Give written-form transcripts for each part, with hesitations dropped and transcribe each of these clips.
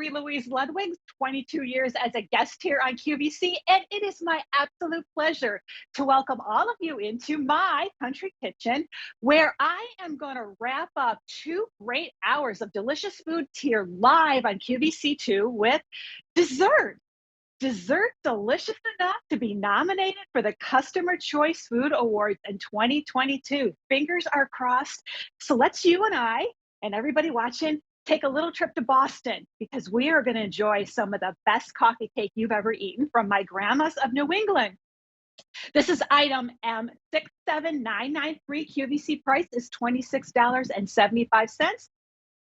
Marie Louise Ludwig, 22 years as a guest here on QVC, and it is my absolute pleasure to welcome all of you into my country kitchen, where I am going to wrap up 2 great hours of delicious food here live on QVC2 with dessert. Dessert delicious enough to be nominated for the Customer Choice Food Awards in 2022. Fingers are crossed. So let's you and I and everybody watching take a little trip to Boston, because we are going to enjoy some of the best coffee cake you've ever eaten from my grandmas of New England. This is item M67993. QVC price is $26.75.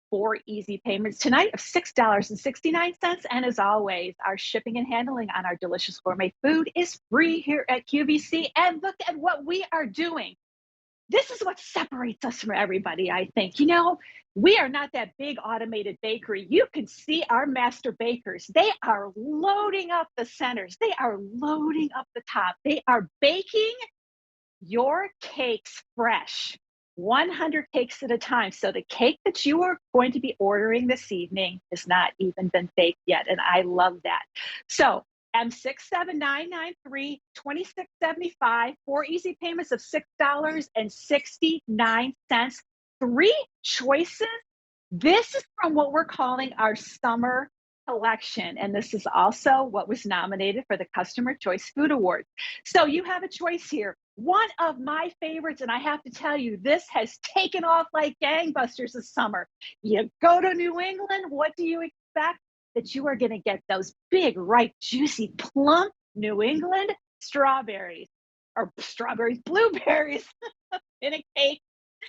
4 easy payments tonight of $6.69. And as always, our shipping and handling on our delicious gourmet food is free here at QVC. And look at what we are doing. This is what separates us from everybody, I think. You know, we are not that big automated bakery. You can see our master bakers. They are loading up the centers. They are loading up the top. They are baking your cakes fresh. 100 cakes at a time. So the cake that you are going to be ordering this evening has not even been baked yet. And I love that. So M67993, $26.75, 4 easy payments of $6.69. 3 choices. This is from what we're calling our summer collection. And this is also what was nominated for the Customer Choice Food Awards. So you have a choice here. One of my favorites, and I have to tell you, this has taken off like gangbusters this summer. You go to New England, what do you expect? That you are going to get those big, ripe, juicy, plump New England strawberries, blueberries in a cake,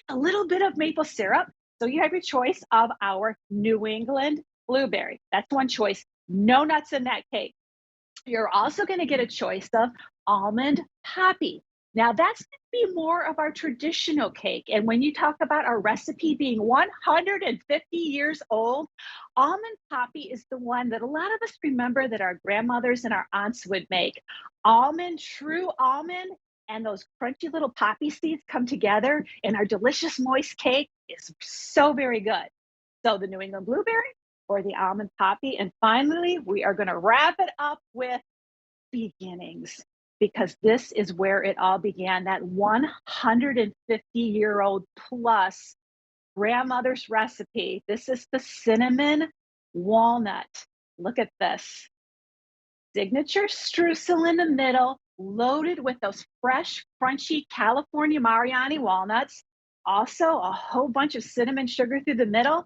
a little bit of maple syrup. So you have your choice of our New England blueberry. That's one choice. No nuts in that cake. You're also going to get a choice of Almond Poppy. Now, that's going to be more of our traditional cake. And when you talk about our recipe being 150 years old, Almond Poppy is the one that a lot of us remember that our grandmothers and our aunts would make. Almond, true almond, and those crunchy little poppy seeds come together, and our delicious moist cake is so very good. So the New England blueberry or the Almond Poppy. And finally, we are going to wrap it up with beginnings, because this is where it all began, that 150-year-old plus grandmother's recipe. This is the cinnamon walnut. Look at this. Signature streusel in the middle, loaded with those fresh, crunchy California Mariani walnuts. Also, a whole bunch of cinnamon sugar through the middle.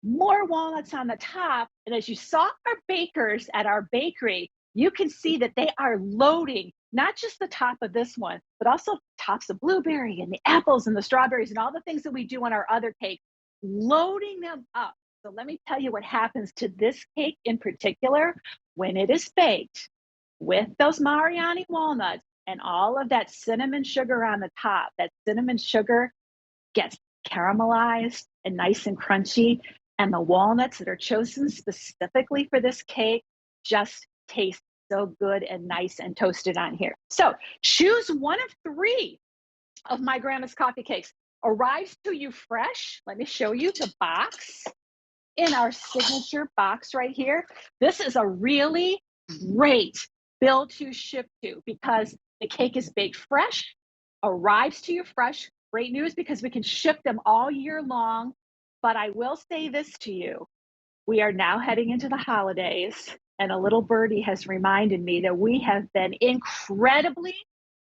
More walnuts on the top. And as you saw our bakers at our bakery, you can see that they are loading not just the top of this one, but also tops of blueberry and the apples and the strawberries and all the things that we do on our other cakes, loading them up. So let me tell you what happens to this cake in particular when it is baked with those Mariani walnuts and all of that cinnamon sugar on the top. That cinnamon sugar gets caramelized and nice and crunchy, and the walnuts that are chosen specifically for this cake just taste so good and nice and toasted on here. So choose one of 3 of my grandma's coffee cakes. Arrives to you fresh. Let me show you the box in our signature box right here. This is a really great bill to ship to, because the cake is baked fresh, arrives to you fresh. Great news, because we can ship them all year long. But I will say this to you. We are now heading into the holidays, and a little birdie has reminded me that we have been incredibly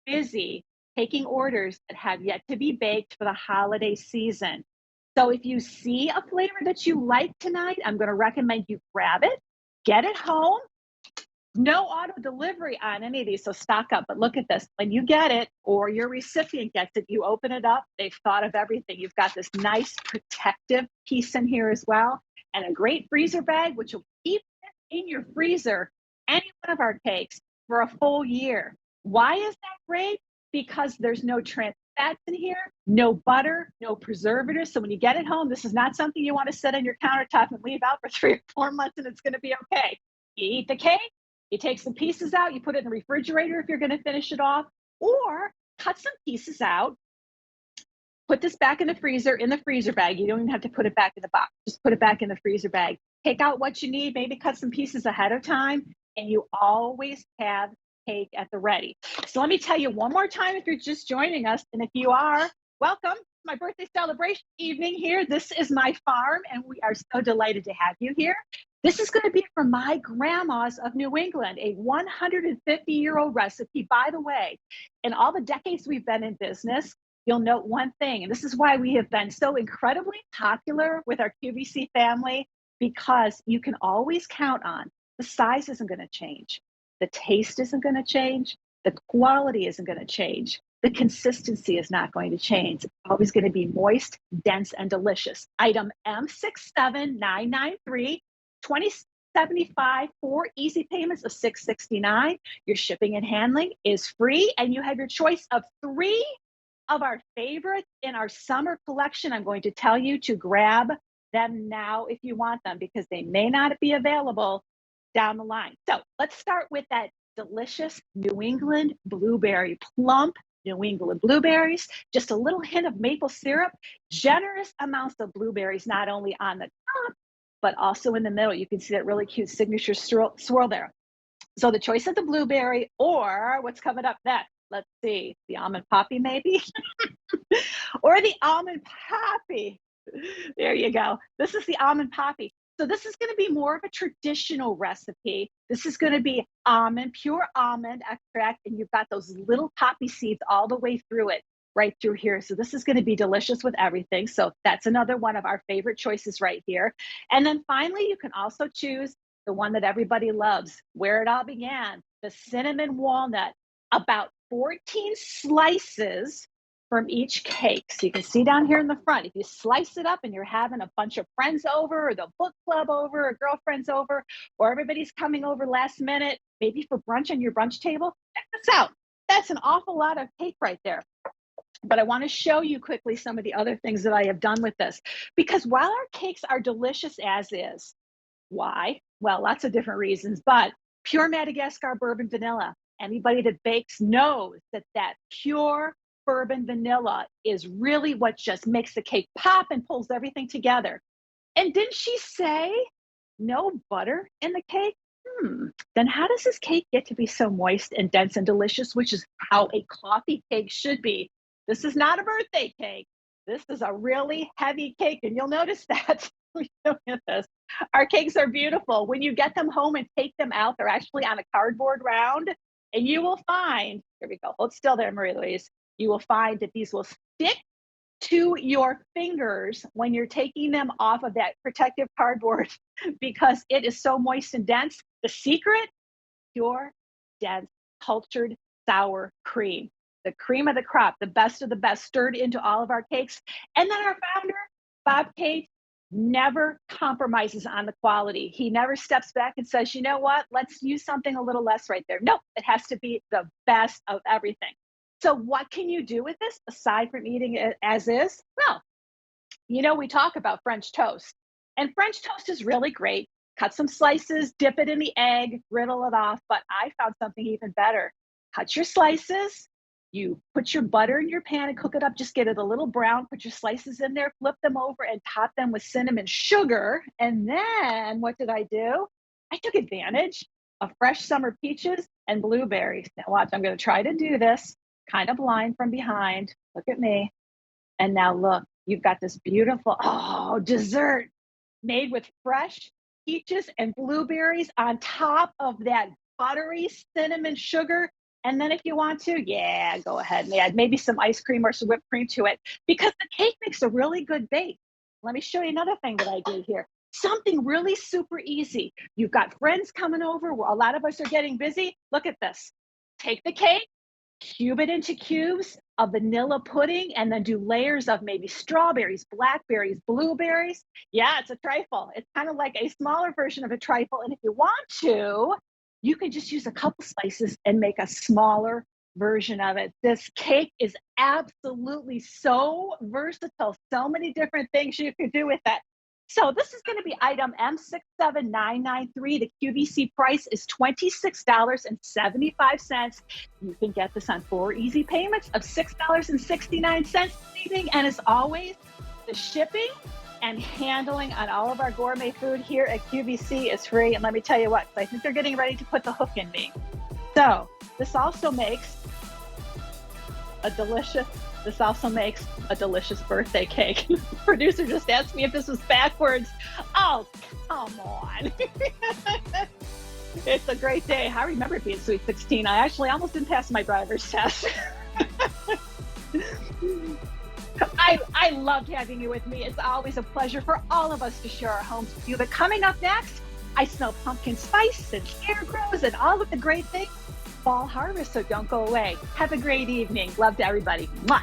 busy taking orders that have yet to be baked for the holiday season. So if you see a flavor that you like tonight, I'm going to recommend you grab it, get it home. No auto delivery on any of these, so stock up. But look at this. When you get it, or your recipient gets it, you open it up. They've thought of everything. You've got this nice protective piece in here as well, and a great freezer bag, which will keep in your freezer any one of our cakes for a full year. Why is that great? Because there's no trans fats in here, no butter, no preservatives. So when you get it home, this is not something you want to sit on your countertop and leave out for 3 or 4 months and it's going to be okay. You eat the cake, you take some pieces out, you put it in the refrigerator if you're going to finish it off, or cut some pieces out, put this back in the freezer bag. You don't even have to put it back in the box. Just put it back in the freezer bag. Take out what you need, maybe cut some pieces ahead of time, and you always have cake at the ready. So let me tell you one more time if you're just joining us, and if you are, welcome to my birthday celebration evening here. This is my farm, and we are so delighted to have you here. This is going to be from my grandma's of New England, a 150-year-old recipe. By the way, in all the decades we've been in business, you'll note one thing, and this is why we have been so incredibly popular with our QVC family, because you can always count on the size isn't going to change. The taste isn't going to change. The quality isn't going to change. The consistency is not going to change. It's always going to be moist, dense, and delicious. Item M67993, 2075, 4 easy payments of $669. Your shipping and handling is free, and you have your choice of 3 of our favorites in our summer collection. I'm going to tell you to grab them now if you want them, because they may not be available down the line. So let's start with that delicious New England blueberry, plump New England blueberries, just a little hint of maple syrup, generous amounts of blueberries, not only on the top, but also in the middle. You can see that really cute signature swirl there. So the choice of the blueberry, or what's coming up next? Let's see, the Almond Poppy maybe? Or the Almond Poppy. There you go. This is the Almond Poppy. So this is going to be more of a traditional recipe. This is going to be almond, pure almond extract, and you've got those little poppy seeds all the way through it, right through here. So this is going to be delicious with everything. So that's another one of our favorite choices right here. And then finally, you can also choose the one that everybody loves, where it all began, the cinnamon walnut, about 14 slices from each cake. So you can see down here in the front, if you slice it up and you're having a bunch of friends over, or the book club over, or girlfriends over, or everybody's coming over last minute, maybe for brunch on your brunch table, check this out. That's an awful lot of cake right there. But I want to show you quickly some of the other things that I have done with this, because while our cakes are delicious as is, why? Well, lots of different reasons, but pure Madagascar bourbon vanilla. Anybody that bakes knows that that pure bourbon vanilla is really what just makes the cake pop and pulls everything together. And didn't she say no butter in the cake? Then how does this cake get to be so moist and dense and delicious, which is how a coffee cake should be? This is not a birthday cake. This is a really heavy cake, and you'll notice that. Look at this. Our cakes are beautiful. When you get them home and take them out, they're actually on a cardboard round, and you will find, here we go, hold still there, Marie Louise. You will find that these will stick to your fingers when you're taking them off of that protective cardboard, because it is so moist and dense. The secret, pure, dense, cultured sour cream, the cream of the crop, the best of the best, stirred into all of our cakes. And then our founder, Bob Cates, never compromises on the quality. He never steps back and says, you know what, let's use something a little less right there. Nope, it has to be the best of everything. So what can you do with this aside from eating it as is? Well, we talk about French toast, and French toast is really great. Cut some slices, dip it in the egg, griddle it off. But I found something even better. Cut your slices, you put your butter in your pan and cook it up. Just get it a little brown, put your slices in there, flip them over, and top them with cinnamon sugar. And then what did I do? I took advantage of fresh summer peaches and blueberries. Now watch, I'm going to try to do this kind of blind from behind. Look at me. And now look, you've got this beautiful, dessert made with fresh peaches and blueberries on top of that buttery cinnamon sugar. And then if you want to, go ahead and add maybe some ice cream or some whipped cream to it, because the cake makes a really good base. Let me show you another thing that I do here. Something really super easy. You've got friends coming over. A lot of us are getting busy. Look at this. Take the cake, cube it into cubes of vanilla pudding, and then do layers of maybe strawberries, blackberries, blueberries. Yeah, it's a trifle. It's kind of like a smaller version of a trifle. And if you want to, you can just use a couple slices and make a smaller version of it. This cake is absolutely so versatile. So many different things you could do with it. So this is going to be item M67993. The QVC price is $26.75. You can get this on 4 easy payments of $6.69 this evening. And as always, the shipping and handling on all of our gourmet food here at QVC is free. And let me tell you what, I think they're getting ready to put the hook in me. So this also makes a delicious birthday cake. Producer just asked me if this was backwards. Oh, come on. It's a great day. I remember it being Sweet 16. I actually almost didn't pass my driver's test. I loved having you with me. It's always a pleasure for all of us to share our homes with you. But coming up next, I smell pumpkin spice and scarecrows and all of the great things. Fall harvest, so don't go away. Have a great evening. Love to everybody. Mwah.